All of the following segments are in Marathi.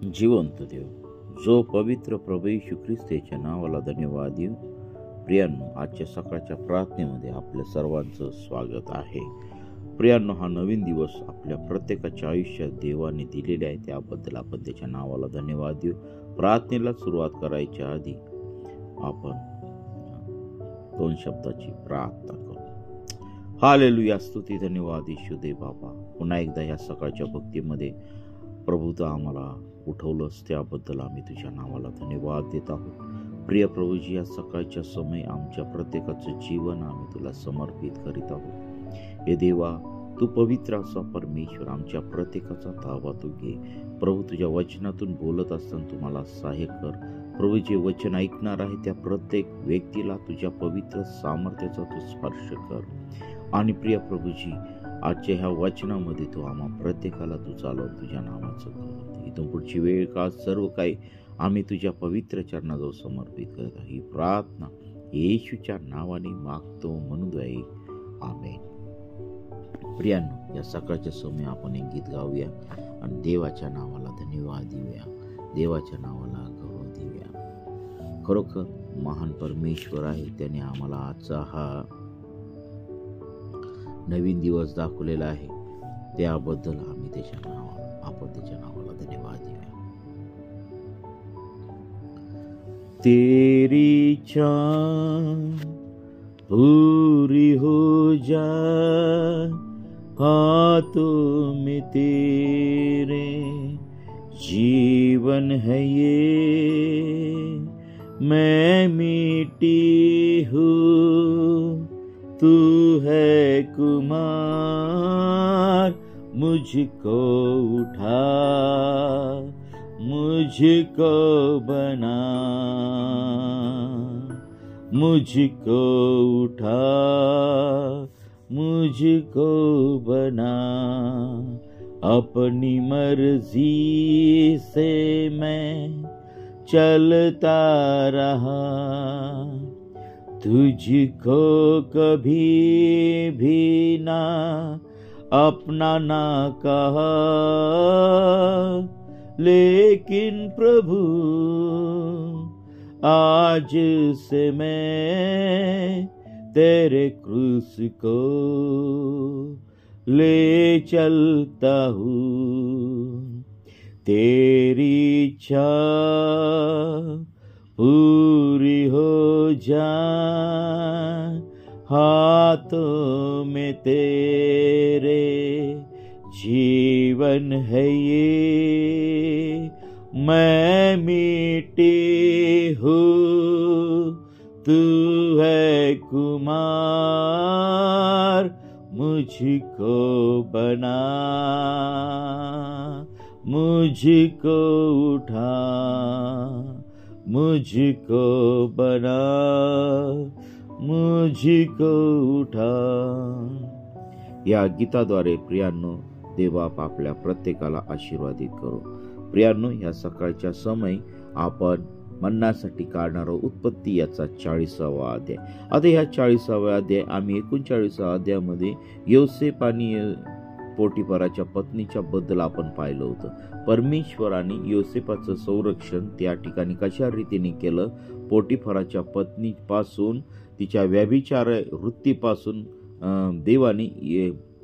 जिवंत देव, जो पवित्र प्रभू येशू ख्रिस्ताच्या नावाला धन्यवाद देऊ. प्रियांनो, आजच्या सकाळच्या प्रार्थनेमध्ये आपल्या सर्वांचं स्वागत आहे. प्रियांनो, हा नवीन दिवस आपल्या प्रत्येकाच्या आयुष्यात देवाने दिलेले आहे, त्याबद्दल आपण त्याच्या नावाला धन्यवाद देऊ. प्रार्थनेला सुरुवात करायच्या आधी आपण 2 शब्दाची प्रार्थना करू. हालेलुया, स्तुती, धन्यवाद येशू दे बाबा. पुन्हा एकदा या सकाळच्या भक्तीमध्ये प्रभूचं आम्हाला उठवलंस, त्याबद्दल आम्ही तुझ्या नावाला धन्यवाद देत आहोत. प्रिय प्रभूजी, या सकाळच्या समय आमच्या प्रत्येकाचं जीवन आम्ही तुला समर्पित करीत आहोत. हे देवा, तू पवित्र असा परमेश्वर, आमच्या प्रत्येकाचा ताबा तू घे. प्रभू, तुझ्या वचनातून बोलत असताना तुम्हाला सहाय्य कर. प्रभू, जे वचन ऐकणार आहे त्या प्रत्येक व्यक्तीला तुझ्या पवित्र सामर्थ्याचा तू स्पर्श कर. आणि प्रिय प्रभूजी, आजच्या ह्या वचनामध्ये तू आम्हा प्रत्येकाला तू चालव तुझ्या नावाचं कर. इथून पुढची वेळ काळ सर्व काही आम्ही तुझ्या पवित्र चरणाजवळ समर्पित करत आहे. ही प्रार्थना येशूच्या नावाने मागतो म्हणून द्याय, आमेन. प्रियांनो, या सकाळच्या समय आपण एक गीत गाऊया आणि देवाच्या नावाला धन्यवाद देऊया, देवाच्या नावाला गौरव देऊया. खरोखर महान परमेश्वर आहे, त्याने आम्हाला आजचा हा नवीन दिवस दाखवलेला आहे, त्याबद्दल आम्ही आपण त्याच्या नावाला धन्यवाद देऊया. तेरी चाह पूरी हो जाए हाथों में तेरे, जीवन है ये मैं मिट्टी हूँ, तू है कुमार, मुझको उठा, मुझको बना, मुझको उठा, मुझको बना. अपनी मर्जी से मैं चलता रहा, तुझको कभी भी ना अपना ना कहा, लेकिन प्रभु आज से मैं तेरे क्रूस को ले चलता हूँ. तेरी इच्छा पूरी हो जाए हाथों में तेरे, जीवन है ये मैं मिट्टी हूँ, तू है कुमार, मुझको बना, मुझको उठा, मुझको बना, मुझको उठा. या गीताद्वारे प्रियांनो, देवबाप आपल्या प्रत्येकाला आशीर्वादित करो. प्रियांनो, या सकाळच्या समय आपण मन्नासाठी काढणारा उत्पत्ती याचा 40वा अध्याय. आता ह्या 40व्या अध्याय आम्ही 39व्या अध्यायामध्ये योसेफ आणि पोटिफराच्या पत्नीच्या बद्दल आपण पाहिलं होतं. परमेश्वराने योसेफाचं संरक्षण त्या ठिकाणी कशा रीतीने केलं, पोटिफराच्या पत्नीपासून, तिच्या व्यभिचार वृत्तीपासून देवाने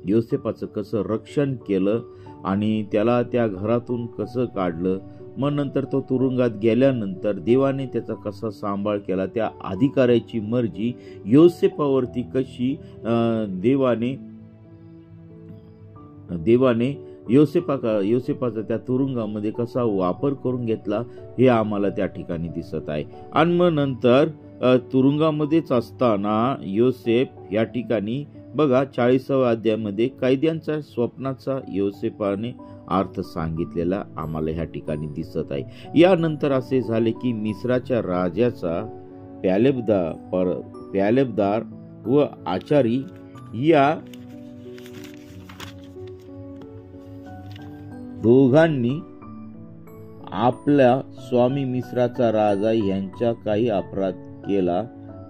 योसेफाचं कसं रक्षण केलं आणि त्याला त्या घरातून कसं काढलं. मग नंतर तो तुरुंगात गेल्यानंतर देवाने त्याचा कसा सांभाळ केला, त्या अधिकाऱ्याची मर्जी योसेफावरती कशी देवाने योसेफाचा त्या तुरुंगामध्ये कसा वापर करून घेतला, हे आम्हाला त्या ठिकाणी दिसत आहे. आणि मग नंतर तुरुंगामध्येच असताना योसेफ या ठिकाणी बघा 40व्या अध्यायामध्ये कैद्यांच्या स्वप्नाचा योसेफाने अर्थ सांगितलेला आम्हाला ह्या ठिकाणी दिसत आहे. यानंतर असे झाले की मिस्राच्या राजाचा प्यालेबदार व आचारी या दोघांनी आपला स्वामी मिस्राचा राजा यांचा काही अपराध केला.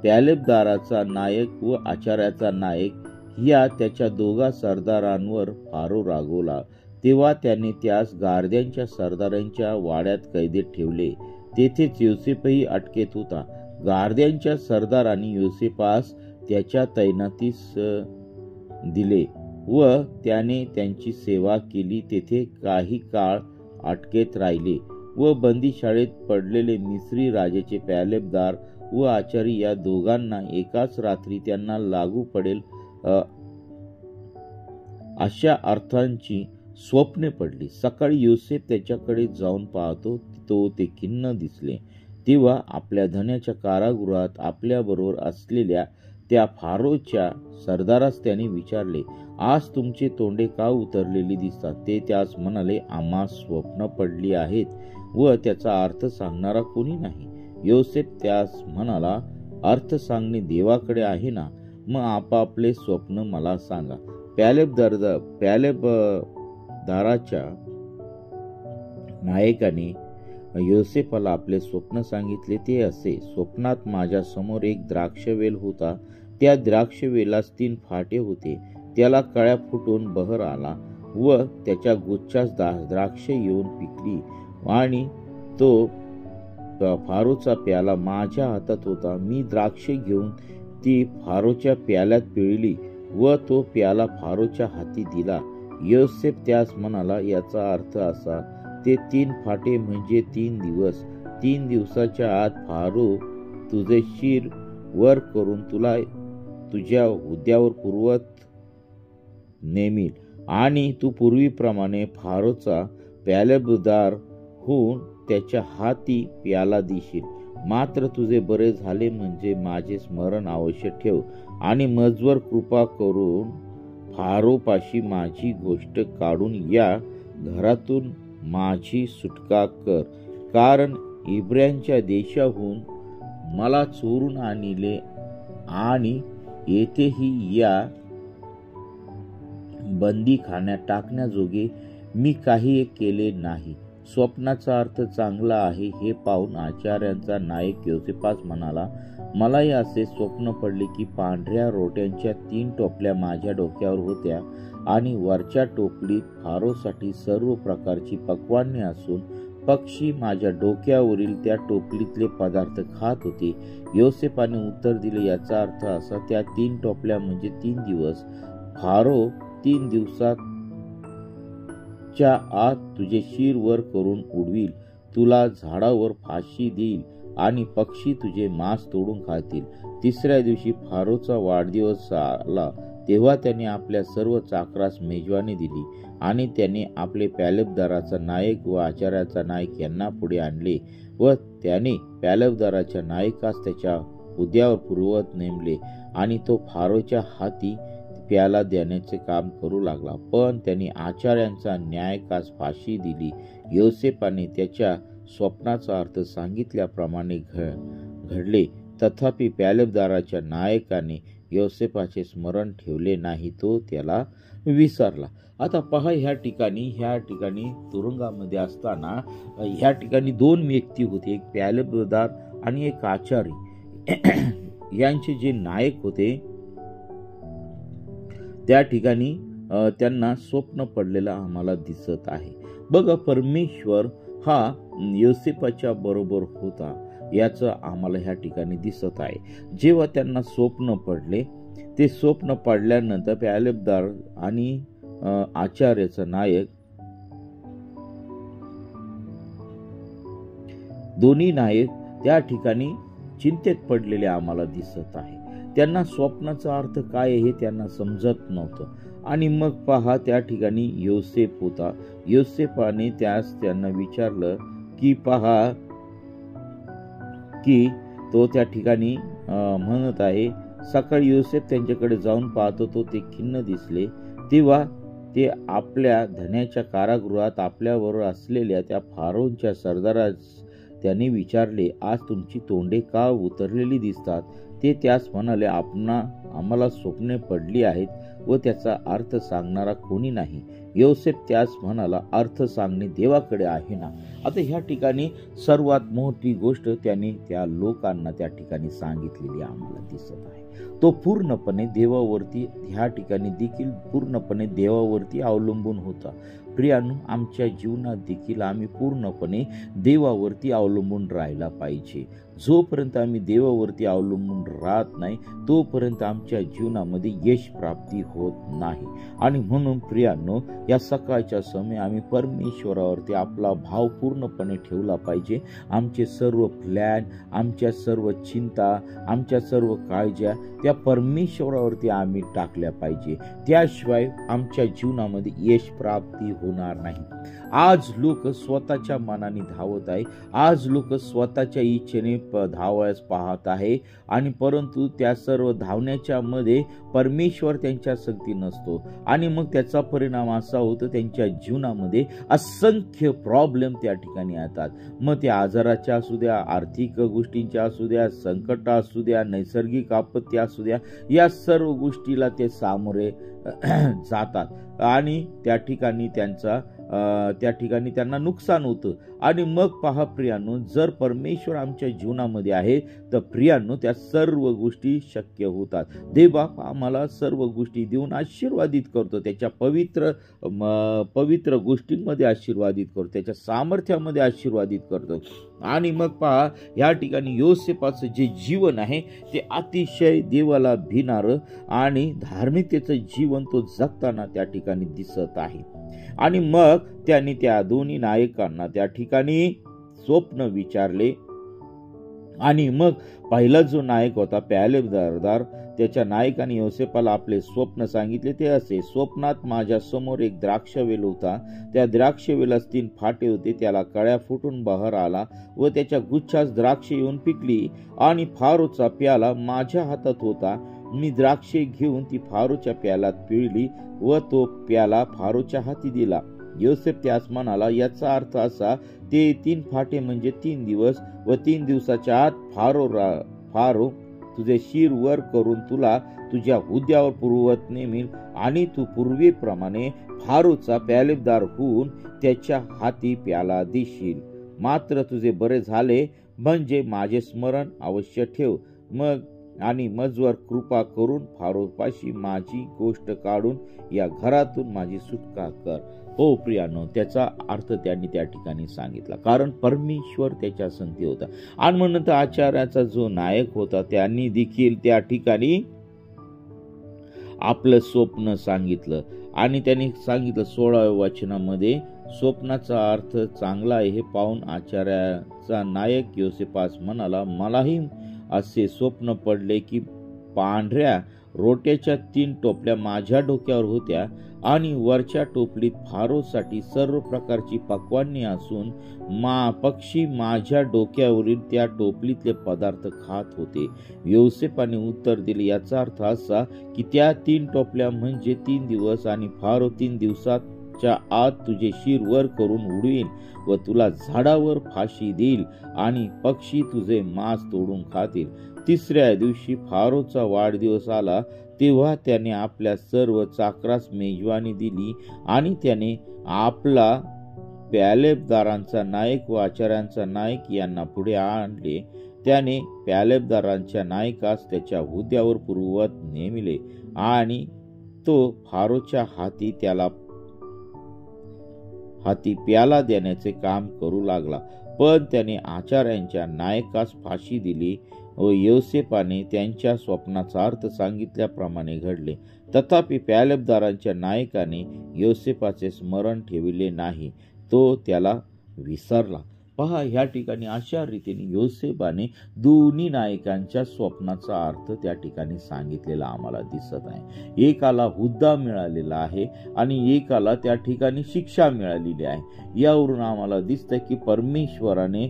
प्यालेबदाराचा नायक व आचार्याचा नायक या त्याच्या दोघा सरदारांवर फारो रागवला. तेव्हा त्याने त्यास गारद्यांच्या सरदारांच्या वाड्यात कैदेत ठेवले. तेथेच योसेफही अटकेत होता. गारद्यांच्या सरदारांनी योसेफास त्याच्या तैनातीस दिले व त्याने त्यांची सेवा केली. तेथे काही काळ अटकेत राहिले व बंदीशाळेत पडलेले मिस्री राजाचे प्यालेबदार व आचारी या दोघांना एकाच रात्री त्यांना लागू पडेल अशा अर्थांची स्वप्ने पडली. सकाळी योसेफ त्याच्याकडे जाऊन पाहतो, तो ते खिन्न दिसले. तेव्हा आपल्या धन्याच्या कारागृहात आपल्याबरोबर असलेल्या त्या फारोच्या सरदारास त्याने विचारले, आज तुमचे तोंडे का उतरलेली दिसतात? ते त्यास म्हणाले, आम्हा स्वप्न पडली आहेत व त्याचा अर्थ सांगणारा कोणी नाही. योसेफ त्यास म्हणाला, अर्थ सांगणे देवाकडे आहे ना, मग आपापले स्वप्न मला सांगा. प्यालेबदाराच्या नायकाने योसेफाला आपले स्वप्न सांगितले. ते असे, स्वप्नात माझ्या समोर एक द्राक्षवेल होता. त्या द्राक्षवेलास 3 फाटे होते. त्याला कळ्या फुटून बहर आला व त्याच्या गुच्छास द्राक्षे येऊन पिकली आणि तो फारोचा प्याला माझ्या हातात होता. मी द्राक्षे घेऊन ती फारोच्या प्याल्यात पिळली व तो प्याला फारोच्या हाती दिला. योसेफ त्यास म्हणाला, याचा अर्थ असा, ते 3 फाटे म्हणजे 3 दिवस. 3 दिवसाच्या आत फारो तुझे शिर वर करून तुला तुझ्या हुद्द्यावर पूर्वत नेमील आणि तू पूर्वीप्रमाणे फारोचा प्यालेबदार होऊन त्याच्या हाती प्याला देशील. मात्र तुझे बरे झाले म्हणजे माझे स्मरण अवश्य ठेव आणि मजवर कृपा करून फारोपाशी माझी गोष्ट काढून या घरातून माझी सुटका कर, कारण इब्रायांच्या देशाहून मला चोरून आणले आणि येथेही या बंदीखान्यात टाकण्याजोगे मी काही केले नाही. स्वप्नाचा अर्थ चांगला आहे हे पाहून आचार्यांचा नायक योसेफास म्हणाला, मलाही असे स्वप्न पडले की पांढऱ्या रोट्यांच्या 3 टोपल्या माझ्या डोक्यावर होत्या आणि वरच्या टोपलीत फारोसाठी सर्व प्रकारची पक्वान्ने असून पक्षी माझ्या डोक्यावरील त्या टोपलीतले पदार्थ खात होते. योसेफाने उत्तर दिले, याचा अर्थ असा, त्या 3 टोपल्या म्हणजे 3 दिवस. फारो 3 दिवसाच्या आत तुझे शिर वर करून उडवील, तुला झाडावर फाशी देईल आणि पक्षी तुझे मांस तोडून खातील. 3ऱ्या दिवशी फारोचा वाढदिवस आला तेव्हा त्याने आपल्या सर्व चाकरास मेजवानी दिली आणि त्याने आपले प्यालेबदाराचा नायक व आचार्याचा नायक यांना पुढे आणले व त्याने प्यालेबदाराच्या नायकास त्याच्या हुद्द्यावर पूर्वत नेमले आणि तो फारोच्या हाती प्याला देण्याचे काम करू लागला. पण त्यांनी आचार्यांचा नायकास फाशी दिली. योसेफाने त्याच्या स्वप्नाचा अर्थ सांगितल्याप्रमाणे घडले. तथापि प्यालेबदाराच्या नायकाने योसेफाचे स्मरण ठेवले नाही, तो त्याला विसरला. आता पहा, ह्या ठिकाणी तुरुंगामध्ये असताना ह्या ठिकाणी 2 व्यक्ती होते, एक प्यालेबदार आणि एक आचारी. यांचे जे नायक होते त्या ठिकाणी त्यांना स्वप्न पडलेलं आम्हाला दिसत आहे. बघा, परमेश्वर हा योसेफाच्या बरोबर होता याचं आम्हाला ह्या ठिकाणी दिसत आहे. जेव्हा त्यांना स्वप्न पडले, ते स्वप्न पडल्यानंतर प्यालेबदार आणि आचार्याचा नायक दोन्ही नायक त्या ठिकाणी चिंतेत पडलेले आम्हाला दिसत आहे. त्यांना स्वप्नाचा अर्थ काय हे त्यांना समजत नव्हतं. आणि मग पहा, त्या ठिकाणी योसेफ होता. योसेफाने त्यांना विचारलं की पहा की तो त्या ठिकाणी म्हणत आहे, सकाळी योसेफ त्यांच्याकडे जाऊन पाहतो, तो ते खिन्न दिसले. तेव्हा ते आपल्या धन्याच्या कारागृहात आपल्याबरोबर असलेल्या त्या फारोच्या सरदारास त्यांनी विचारले, आज तुमची तोंडे का उतरलेली दिसतात? ते त्यास म्हणाले, आम्हाला स्वप्ने पडली आहेत व त्याचा अर्थ सांगणारा कोणी नाही. योसेफ त्यास म्हणाला, अर्थ सांगणे देवाकडे आहे ना. आता ह्या ठिकाणी सर्वात मोठी गोष्ट त्याने त्या लोकांना त्या ठिकाणी सांगितलेली आम्हाला दिसत आहे. तो पूर्णपणे देवावरती, ह्या ठिकाणी देखील पूर्णपणे देवावरती अवलंबून होता प्रियानो, आमच्या जीवनात देखील आम्ही पूर्णपणे देवावरती अवलंबून राहायला पाहिजे. जोपर्यंत आम्ही देवावरती अवलंबून राहत नाही तोपर्यंत आमच्या जीवनामध्ये यश प्राप्ती होत नाही. आणि म्हणून प्रियानो, या सकाळच्या समय आम्ही परमेश्वरावरती आपला भाव पूर्णपणे ठेवला पाहिजे. आमचे सर्व प्लॅन, आमच्या सर्व चिंता, आमच्या सर्व काळज्या त्या परमेश्वरावरती आम्ही टाकल्या पाहिजे. त्याशिवाय आमच्या जीवनामध्ये यश प्राप्ती होणार नाही. आज लोक स्वतःच्या मनाने धावत आहे, आज लोक स्वतःच्या इच्छेने धावायस पाहत आहे, आणि परंतु त्या सर्व धावण्याच्या मध्ये परमेश्वर त्यांच्या संगती नसतो. आणि मग त्याचा परिणाम असा होतो, त्यांच्या जीवनामध्ये असंख्य प्रॉब्लेम त्या ठिकाणी येतात. मग ते आजाराच्या असू द्या, आर्थिक गोष्टींच्या असू द्या, संकट असू द्या, नैसर्गिक आपत्ती असू द्या, या सर्व गोष्टीला ते सामोरे जातात आणि त्या ठिकाणी त्यांना नुकसान होतं. आणि मग पहा प्रियांनो, जर परमेश्वर आमच्या जीवनामध्ये आहे तर प्रियांनो त्या सर्व गोष्टी शक्य होतात. देवबाप आम्हाला सर्व गोष्टी देऊन आशीर्वादित करतो, त्याच्या पवित्र गोष्टींमध्ये आशीर्वादित करतो, त्याच्या सामर्थ्यामध्ये आशीर्वादित करतो. आणि मग पहा या ठिकाणी योसेफाचं जे जीवन आहे ते अतिशय देवाला भिणारं आणि धार्मिकतेचं जीवन तो जगताना त्या ठिकाणी दिसत आहे. आणि मग त्यांनी त्या दोन्ही नायकांना त्या ठिकाणी स्वप्न विचारले. आणि मग पहिला जो नायक होता प्यालेदार, त्याच्या नायकाने योसेफाला आपले स्वप्न सांगितले. ते असे: स्वप्नात माझ्या समोर एक द्राक्षवेल होता, त्या द्राक्षवेलास 3 फाटे होते, त्याला कळ्या फुटून बहर आला व त्याच्या गुच्छास द्राक्षे येऊन पिकली, आणि फारोचा प्याला माझ्या हातात होता. मी द्राक्षे घेऊन ती फारोच्या प्यालात पिळली व तो प्याला फारोच्या हाती दिला. योसेफ त्यास म्हणाला, याचा अर्थ असा, ते 3 फाटे म्हणजे 3 दिवस, व 3 दिवसाच्या आत फारो तुझे शिर वर करून तुला तुझ्या हुद्द्यावर पूर्ववत नेमील, आणि तू पूर्वीप्रमाणे फारोचा प्यालेदार होऊन त्याच्या हाती प्याला देशील. मात्र तुझे बरे झाले म्हणजे माझे स्मरण अवश्य ठेव. आणि मजवर कृपा करून फारोपाशी माझी गोष्ट काढून या घरातून माझी सुटका कर. हो प्रियानो, त्याचा अर्थ त्यांनी त्या ठिकाणी सांगितला, कारण परमेश्वर त्याच्या संगती होता. आणि म्हणून आचार्याचा जो नायक होता त्यांनी देखील त्या ठिकाणी आपलं स्वप्न सांगितलं. आणि त्यांनी सांगितलं 16व्या वचनामध्ये, स्वप्नाचा अर्थ चांगला आहे हे पाहून आचार्याचा नायक योसेफास म्हणाला, मलाही असे स्वप्न पडले की पांढऱ्या रोट्याच्या 3 टोपल्या माझ्या डोक्यावर होत्या, आणि वरच्या टोपलीत फारोसाठी सर्व प्रकारची पक्वान्ने असून पक्षी माझ्या डोक्यावरील त्या टोपलीतले पदार्थ खात होते. योसेफाने उत्तर दिले, याचा अर्थ असा की त्या 3 टोपल्या म्हणजे 3 दिवस, आणि फारो 3 दिवसाच्या आत तुझे शिर वर करून उडवीन व तुला झाडावर फाशी देईल, आणि पक्षी तुझे मांस तोडून खातील. 3ऱ्या दिवशी फारोचा वाढदिवस आला तेव्हा त्याने आपल्या सर्व चाकरास मेजवानी दिली, आणि त्याने आपला प्यालेबदारांचा नायक व आचार्यांचा नायक यांना पुढे आणले. त्याने प्यालेबदारांच्या नायकास त्याच्या हुद्द्यावर पूर्ववत नेमिले, आणि तो फारोच्या हाती प्याला देण्याचे काम करू लागला. पण त्याने आचार्यांच्या नायकास फाशी दिली व योसेफाने त्यांच्या स्वप्नाचा अर्थ सांगितल्याप्रमाणे घडले. तथापि प्यालेबदारांच्या नायकाने योसेफाचे स्मरण ठेविले नाही, तो त्याला विसरला. पहा, ह्या ठिकाणी अशा रीतीने योसेफाने दोन्ही नायकांच्या स्वप्नाचा अर्थ त्या ठिकाणी सांगितलेला आम्हाला दिसत आहे. एकाला हुद्दा मिळालेला आहे आणि एकाला त्या ठिकाणी शिक्षा मिळालेली आहे. यावरून आम्हाला दिसतं की परमेश्वराने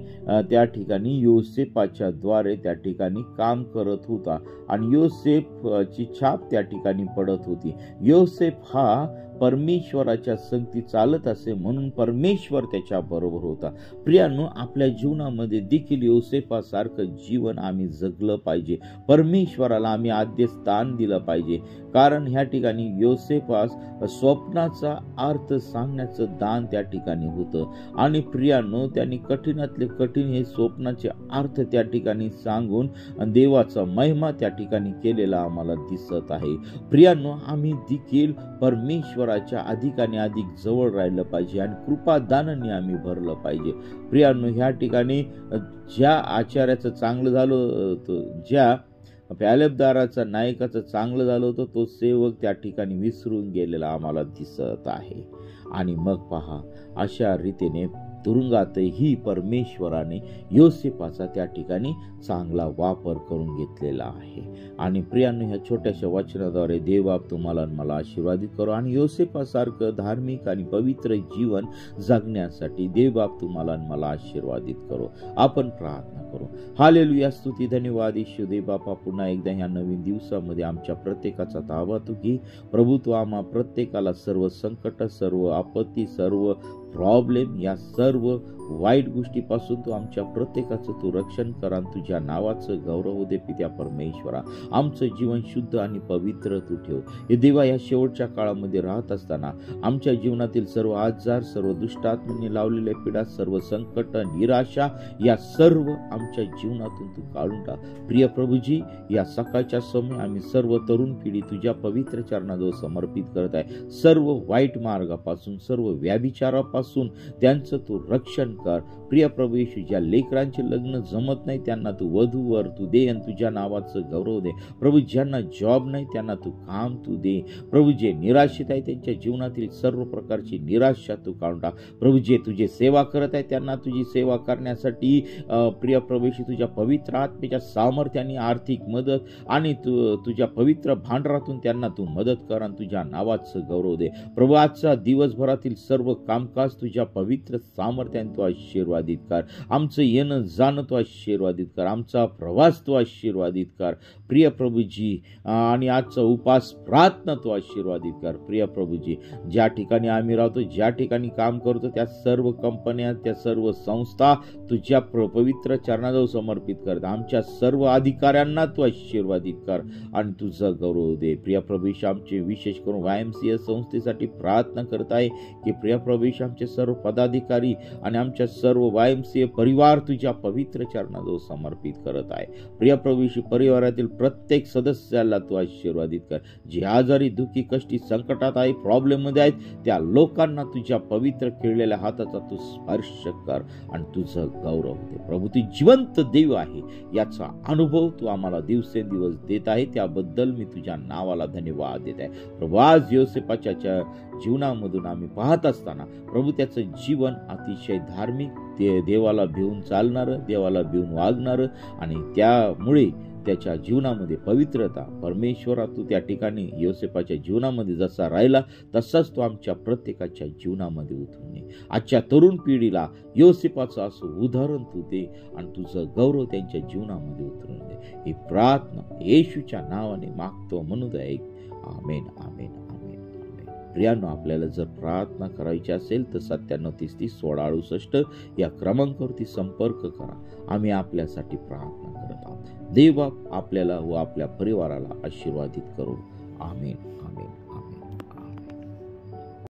त्या ठिकाणी योसेफाच्या द्वारे त्या ठिकाणी काम करत होता आणि योसेफची छाप त्या ठिकाणी पडत होती. योसेफ हा परमेश्वराच्या संगती चालत असे म्हणून परमेश्वर त्याच्या बरोबर होता. प्रियांनो, आपल्या जीवनामध्ये देखील योसेफासारखं जीवन आम्ही जगलं पाहिजे. परमेश्वराला आम्ही आद्य स्थान दिलं पाहिजे, कारण ह्या ठिकाणी योसेफास स्वप्नाचा अर्थ सांगण्याचं दान त्या ठिकाणी होतं. आणि प्रियांनो, त्यांनी कठीणातले कठीण हे स्वप्नाचे अर्थ त्या ठिकाणी सांगून देवाचा महिमा त्या ठिकाणी केलेला आम्हाला दिसत आहे. प्रियांनो, आम्ही देखील परमेश्वर परमेश्वराच्या अधिक आणि अधिक जवळ राहिलं पाहिजे आणि कृपादानाने आम्ही भरलं पाहिजे. प्रियांनो, ह्या ठिकाणी ज्या आचार्याचं चांगलं झालं होतं, ज्या प्यालेबदाराचा नायकाचं चांगलं झालं होतं, तो सेवक त्या ठिकाणी विसरून गेलेला आम्हाला दिसत आहे. आणि मग पहा, अशा रीतीने तुरुंगातही परमेश्वराने योसेफाचा त्या ठिकाणी चांगला वापर करून घेतलेला आहे. आणि प्रियांनो, ह्या छोट्याशा वचनाद्वारे देवबाप तुम्हाला आणि मला आशीर्वादित करो आणि योसेफासारखं धार्मिक आणि पवित्र जीवन जगण्यासाठी देवबाप तुम्हाला आणि मला आशीर्वादित करो. आपण प्रार्थना करू. हालेलुया, स्तुती, धन्यवाद ईश्वर देवबापा. पुन्हा एकदा ह्या नवीन दिवसामध्ये आमच्या प्रत्येकाचा ताबा तू घे प्रभू. तू आम्हा प्रत्येकाला सर्व संकट, सर्व आपत्ती, सर्व प्रॉब्लेम, या सर्व वाईट गोष्टीपासून तू आमच्या प्रत्येकाचं तू रक्षण करा. तुझ्या नावाचं गौरव दे पित्या परमेश्वरा. आमचं जीवन शुद्ध आणि पवित्र तू ठेव. हे देवा, या शेवटच्या काळामध्ये राहत असताना आमच्या जीवनातील सर्व आजार, सर्व दुष्टात्म्याने लावलेल्या पीडा, सर्व संकट, निराशा, या सर्व आमच्या जीवनातून तू काढून टाक. प्रिय प्रभूजी, या सकाळच्या समय आम्ही सर्व तरुण पिढी तुझ्या पवित्र चरणाजवळ समर्पित करत आहे. सर्व वाईट मार्गापासून, सर्व व्याभिचारापासून त्यांचं तू रक्षण कर. प्रिय प्रभू येशू, ज्या लेकरांचे लग्न जमत नाही त्यांना तू वधूवर तू दे आणि तुझ्या नावाचं गौरव दे. प्रभू, ज्यांना जॉब नाही त्यांना तू काम तू दे. प्रभू, जे निराशित आहे त्यांच्या जीवनातील सर्व प्रकारची निराशा तू काढून टाक. प्रभू, जे तुझे सेवा करत आहे त्यांना तुझी सेवा करण्यासाठी प्रिय प्रभू येशू, तुझ्या पवित्र आत्म्याच्या सामर्थ्याने आर्थिक मदत आणि तुझ्या पवित्र भांडारातून त्यांना तू मदत कर आणि तुझ्या नावाचं गौरव दे. प्रभू, आजचा दिवसभरातील सर्व कामकाज तुझ्या पवित्र सामर्थ्याने तू आशीर्वादित कर. आमचं येणं जाणं तू आशीर्वादित कर. आमचा प्रवास तू आशीर्वादित कर. प्रिय प्रभूजी, आणि आजचा उपास प्रार्थना तू आशीर्वादित कर. प्रिय प्रभूजी, ज्या ठिकाणी आम्ही राहतो, ज्या ठिकाणी काम करतो, त्या सर्व कंपन्या, त्या सर्व संस्था तुझ्या पवित्र चरणाजवळ समर्पित कर. आमच्या सर्व अधिकाऱ्यांना तू आशीर्वादित कर आणि तुझं गौरव दे. प्रिय प्रभूजी, आमचे विशेष करून YMCA संस्थेसाठी प्रार्थना करत आहे की प्रिय प्रभूजी, आमचे सर्व पदाधिकारी आणि आमच्या सर्व YMCA परिवार तुझ्या पवित्र चरणाजवळ समर्पित करत आहे. प्रिय प्रभूजी, परिवारातील प्रत्येक सदस्याला तू आशीर्वादित कर. जे आजारी, दुःखी, कष्टी, संकटात आहे, प्रॉब्लेम मध्ये आहेत, त्या लोकांना तुझ्या पवित्र खिळलेल्या हाताचा तू स्पर्श कर आणि तुझं गौरव दे. प्रभू, तू जिवंत देव आहे याचा अनुभव तू आम्हाला दिवसेंदिवस देत आहे, त्याबद्दल मी तुझ्या नावाला धन्यवाद देत आहे. प्रभू, आज योसेफाच्या जीवनामधून आम्ही पाहत असताना प्रभू, त्याचं जीवन अतिशय धार्मिक, देवाला भिवून चालणारं, देवाला भिवून वागणारं आणि त्यामुळे त्याच्या जीवनामध्ये पवित्रता, परमेश्वरा तू त्या ठिकाणी योसेफाच्या जीवनामध्ये जसा राहिला तसाच तो आमच्या प्रत्येकाच्या जीवनामध्ये उतरून ये. आजच्या तरुण पिढीला योसेफाचं असं उदाहरण तू दे आणि तुझं गौरव त्यांच्या जीवनामध्ये उतरून दे. ही प्रार्थना येशूच्या नावाने मागतो म्हणून ऐक. आमेन, आमेन, आमेन, आमेन. प्रियांनो, आपल्याला जर प्रार्थना करायची असेल तर 97301668 या क्रमांकावरती संपर्क करा. आम्ही आपल्यासाठी प्रार्थना करत आहोत. देव आपल्याला व आपल्या परिवाराला आशीर्वादित करू. आमेन.